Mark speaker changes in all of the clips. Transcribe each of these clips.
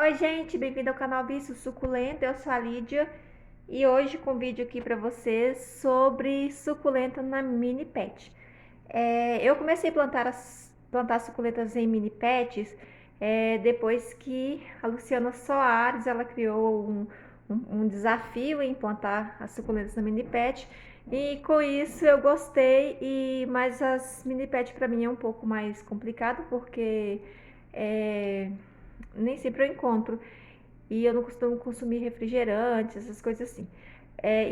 Speaker 1: Oi gente, bem-vindo ao canal Bicho Suculenta, eu sou a Lídia e hoje com um vídeo aqui para vocês sobre suculenta na mini pet. Eu comecei a plantar suculentas em mini pets depois que a Luciana Soares ela criou um desafio em plantar as suculentas na mini pet e com isso eu gostei, mas as mini pet para mim é um pouco mais complicado porque é, nem sempre eu encontro. E eu não costumo consumir refrigerantes, essas coisas assim.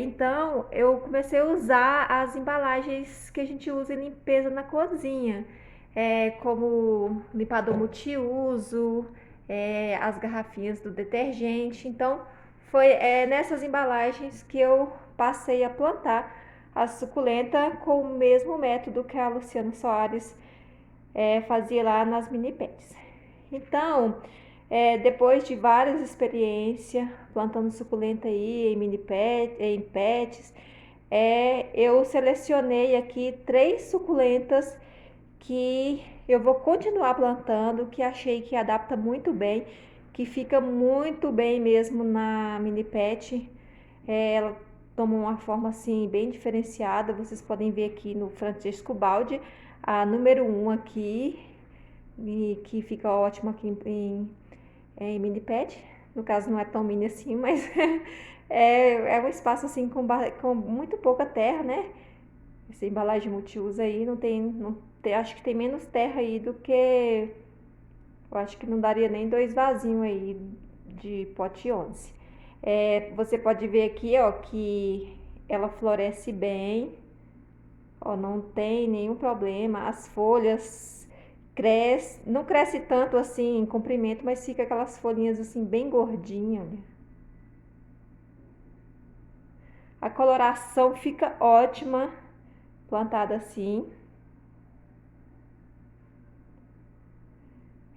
Speaker 1: Então eu comecei a usar as embalagens que a gente usa em limpeza na cozinha, como limpador multiuso, as garrafinhas do detergente. Então foi nessas embalagens que eu passei a plantar a suculenta com o mesmo método que a Luciana Soares fazia lá nas mini pets. Então, depois de várias experiências plantando suculenta aí em mini pet, em pets, eu selecionei aqui 3 suculentas que eu vou continuar plantando, que achei que adapta muito bem, que fica muito bem mesmo na mini pet. Ela toma uma forma assim bem diferenciada. Vocês podem ver aqui no Francesco Baldi a número 1 aqui, e que fica ótimo aqui em mini pet. No caso não é tão mini assim, mas é um espaço assim com muito pouca terra, né? Essa embalagem multiuso aí não tem, acho que tem menos terra aí do que, eu acho que não daria nem 2 vasinhos aí de pote 11. Você pode ver aqui, ó, que ela floresce bem, ó, não tem nenhum problema. As folhas não cresce tanto assim em comprimento, mas fica aquelas folhinhas assim bem gordinhas. Olha. A coloração fica ótima plantada assim.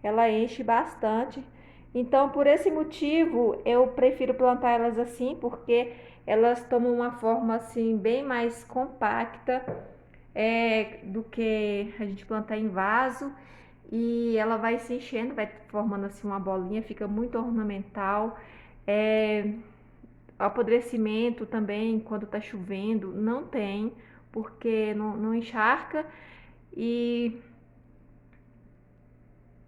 Speaker 1: Ela enche bastante. Então, por esse motivo, eu prefiro plantar elas assim, porque elas tomam uma forma assim bem mais compacta do que a gente plantar em vaso, e ela vai se enchendo, vai formando assim uma bolinha, fica muito ornamental. É, Apodrecimento também quando tá chovendo não tem, porque não encharca, e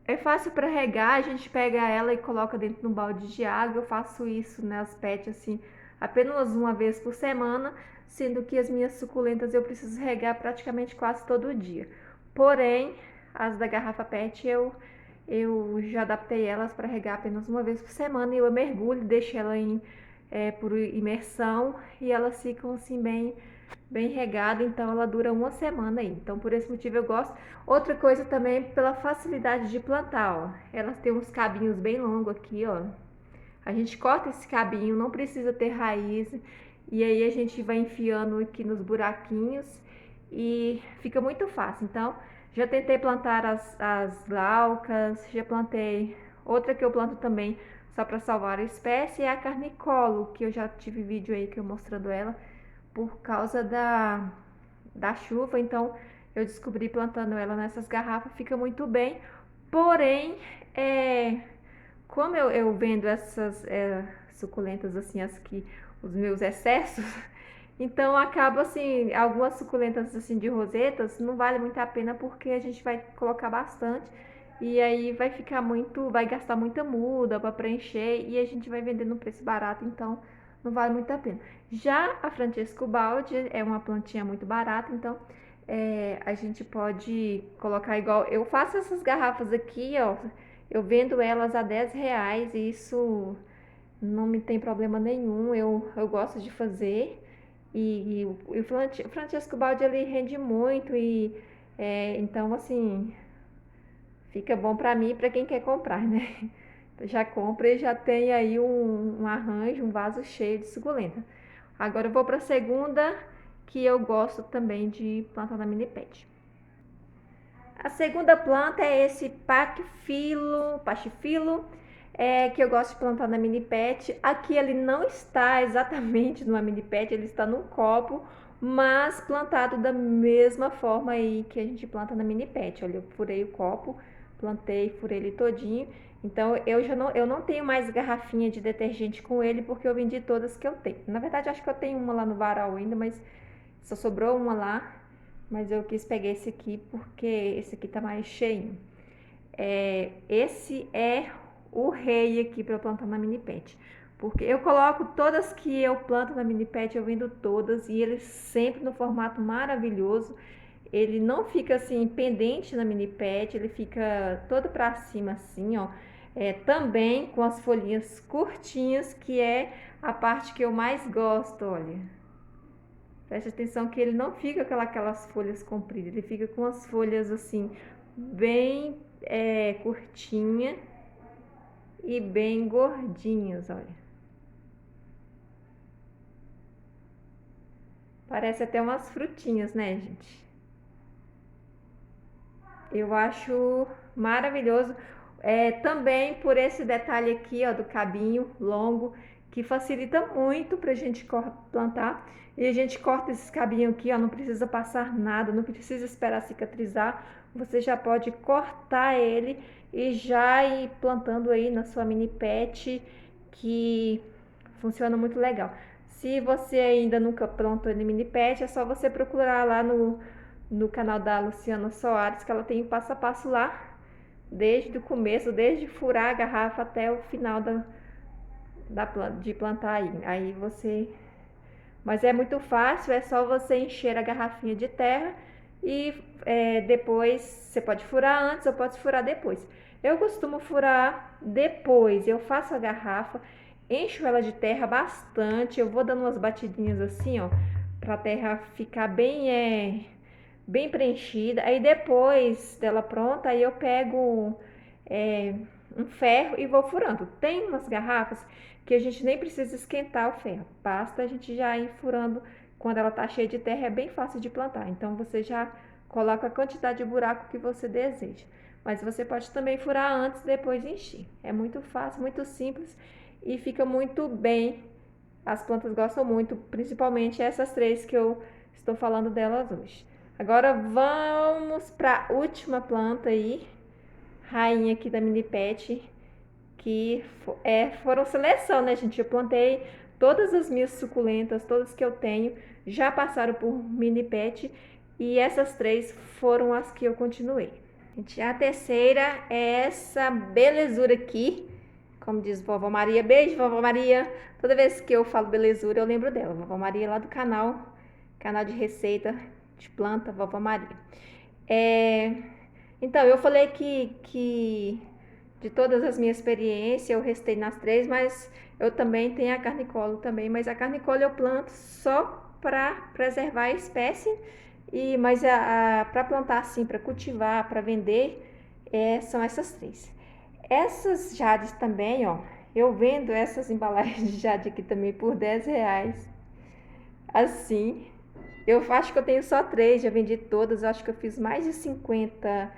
Speaker 1: é fácil para regar. A gente pega ela e coloca dentro de um balde de água. Eu faço isso nas pets assim apenas uma vez por semana, sendo que as minhas suculentas eu preciso regar praticamente quase todo dia. Porém, as da garrafa pet eu já adaptei elas para regar apenas uma vez por semana, e eu mergulho, deixo ela por imersão, e elas ficam assim bem regada, então ela dura uma semana aí. Então por esse motivo eu gosto. Outra coisa também pela facilidade de plantar, ó. Elas têm uns cabinhos bem longos aqui, ó. A gente corta esse cabinho, não precisa ter raiz, e aí a gente vai enfiando aqui nos buraquinhos e fica muito fácil. Então, já tentei plantar as glaucas, já plantei. Outra que eu planto também só para salvar a espécie é a carnicolo, que eu já tive vídeo aí que eu mostrando ela por causa da chuva. Então, eu descobri plantando ela nessas garrafas, fica muito bem. Porém, como eu vendo essas suculentas assim, os meus excessos, então acaba assim, algumas suculentas assim de rosetas não vale muito a pena, porque a gente vai colocar bastante e aí vai gastar muita muda para preencher, e a gente vai vender no preço barato, então não vale muito a pena. Já a Francesco Baldi é uma plantinha muito barata, então a gente pode colocar igual eu faço essas garrafas aqui, ó. Eu vendo elas a R$ 10, e isso não me tem problema nenhum. Eu gosto de fazer. O Francesco Baldi ele rende muito, e então assim fica bom para mim e para quem quer comprar, né? Já compra e já tem aí um arranjo, um vaso cheio de suculenta. Agora eu vou para a segunda, que eu gosto também de plantar na mini pet. A segunda planta é esse pachifilo, que eu gosto de plantar na mini pet. Aqui ele não está exatamente numa mini pet, ele está num copo, mas plantado da mesma forma aí que a gente planta na mini pet. Olha, eu furei o copo, plantei, furei ele todinho. Então eu não tenho mais garrafinha de detergente com ele porque eu vendi todas que eu tenho. Na verdade, acho que eu tenho uma lá no varal ainda, mas só sobrou uma lá. Mas eu quis pegar esse aqui porque esse aqui tá mais cheinho. Esse é o rei aqui para eu plantar na mini pet. Porque eu coloco todas que eu planto na mini pet, eu vendo todas e ele sempre no formato maravilhoso. Ele não fica assim pendente na mini pet, ele fica todo para cima assim, ó. Também com as folhinhas curtinhas, que é a parte que eu mais gosto, olha. Preste atenção que ele não fica com aquelas folhas compridas, ele fica com as folhas assim, bem curtinha e bem gordinhas, olha. Parece até umas frutinhas, né, gente? Eu acho maravilhoso. Também por esse detalhe aqui, ó, do cabinho longo, que facilita muito pra gente plantar. E a gente corta esses cabinhos aqui, ó, não precisa passar nada, não precisa esperar cicatrizar. Você já pode cortar ele e já ir plantando aí na sua mini pet, que funciona muito legal. Se você ainda nunca plantou em mini pet, é só você procurar lá no canal da Luciana Soares, que ela tem o passo a passo lá, desde o começo, desde furar a garrafa até o final de plantar aí você... Mas é muito fácil, é só você encher a garrafinha de terra e depois você pode furar antes ou pode furar depois. Eu costumo furar depois, eu faço a garrafa, encho ela de terra bastante, eu vou dando umas batidinhas assim, ó, para a terra ficar bem preenchida. Aí depois dela pronta, aí eu pego um ferro e vou furando. Tem umas garrafas que a gente nem precisa esquentar o ferro, basta a gente já ir furando quando ela tá cheia de terra, é bem fácil de plantar. Então você já coloca a quantidade de buraco que você deseja. Mas você pode também furar antes e depois encher. É muito fácil, muito simples e fica muito bem. As plantas gostam muito, principalmente essas três que eu estou falando delas hoje. Agora vamos para a última planta aí, rainha aqui da mini pet, que foram seleção, né, gente? Eu plantei todas as minhas suculentas, todas que eu tenho, já passaram por mini pet e essas três foram as que eu continuei. Gente, a terceira é essa belezura aqui, como diz vovó Maria. Beijo, vovó Maria. Toda vez que eu falo belezura, eu lembro dela. Vovó Maria lá do canal de receita de planta, vovó Maria. Então, eu falei que de todas as minhas experiências, eu restei nas três, mas eu também tenho a carnicolo também, mas a carnicolo eu planto só para preservar a espécie, mas para plantar assim, para cultivar, para vender, são essas três. Essas jades também, ó, eu vendo essas embalagens de jade aqui também por R$10. Assim, eu acho que eu tenho só três, já vendi todas, eu acho que eu fiz mais de 50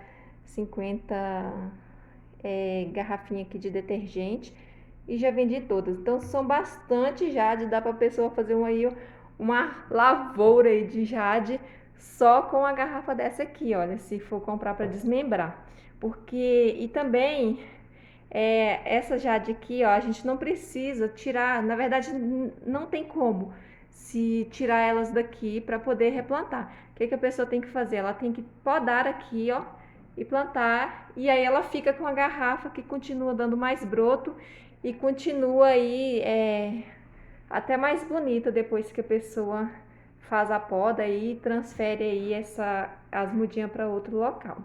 Speaker 1: garrafinha aqui de detergente e já vendi todas. Então são bastante jade, dá para a pessoa fazer uma lavoura aí de jade só com a garrafa dessa aqui, olha, se for comprar para desmembrar. E também essa jade aqui, ó, a gente não precisa tirar, na verdade não tem como se tirar elas daqui para poder replantar. O que a pessoa tem que fazer? Ela tem que podar aqui, ó, e plantar, e aí ela fica com a garrafa que continua dando mais broto e continua aí até mais bonita depois que a pessoa faz a poda e transfere aí as mudinhas para outro local.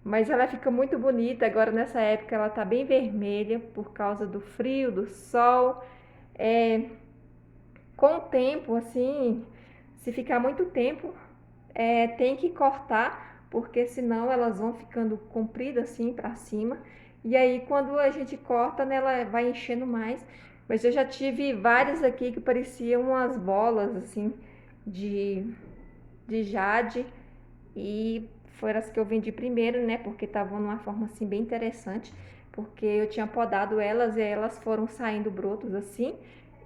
Speaker 1: Mas ela fica muito bonita, agora nessa época ela tá bem vermelha por causa do frio, do sol. Com o tempo, assim, se ficar muito tempo, tem que cortar, porque senão elas vão ficando compridas assim para cima. E aí quando a gente corta, né, ela vai enchendo mais. Mas eu já tive várias aqui que pareciam umas bolas assim de jade e foram as que eu vendi primeiro, né, porque estavam numa forma assim bem interessante, porque eu tinha podado elas e elas foram saindo brotos assim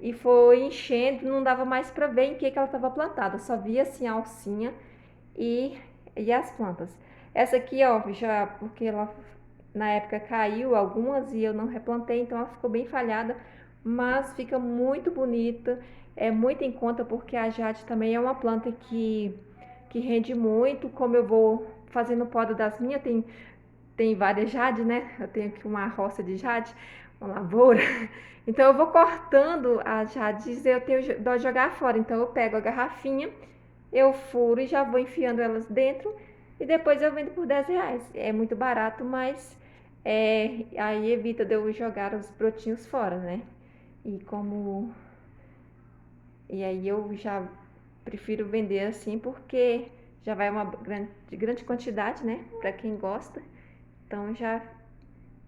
Speaker 1: e foi enchendo, não dava mais para ver em que ela estava plantada, só via assim a alcinha e as plantas. Essa aqui, ó, já porque ela na época caiu algumas e eu não replantei, então ela ficou bem falhada, mas fica muito bonita, é muito em conta porque a jade também é uma planta que rende muito, como eu vou fazendo poda das minhas, tem várias jade, né? Eu tenho aqui uma roça de jade, uma lavoura. Então eu vou cortando as jades e eu tenho dó de jogar fora. Então eu pego a garrafinha, eu furo e já vou enfiando elas dentro e depois eu vendo por R$ 10. É muito barato, mas aí evita de eu jogar os brotinhos fora, né? E como e aí eu já prefiro vender assim porque já vai uma grande quantidade, né? Para quem gosta. Então já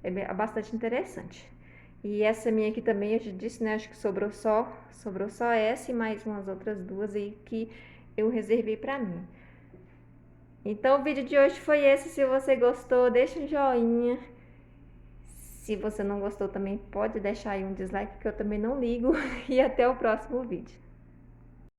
Speaker 1: é bastante interessante. E essa minha aqui também, eu já disse, né? Acho que sobrou só essa e mais umas outras duas aí que eu reservei pra mim. Então o vídeo de hoje foi esse. Se você gostou, deixa um joinha. Se você não gostou também, pode deixar aí um dislike, que eu também não ligo. E até o próximo vídeo.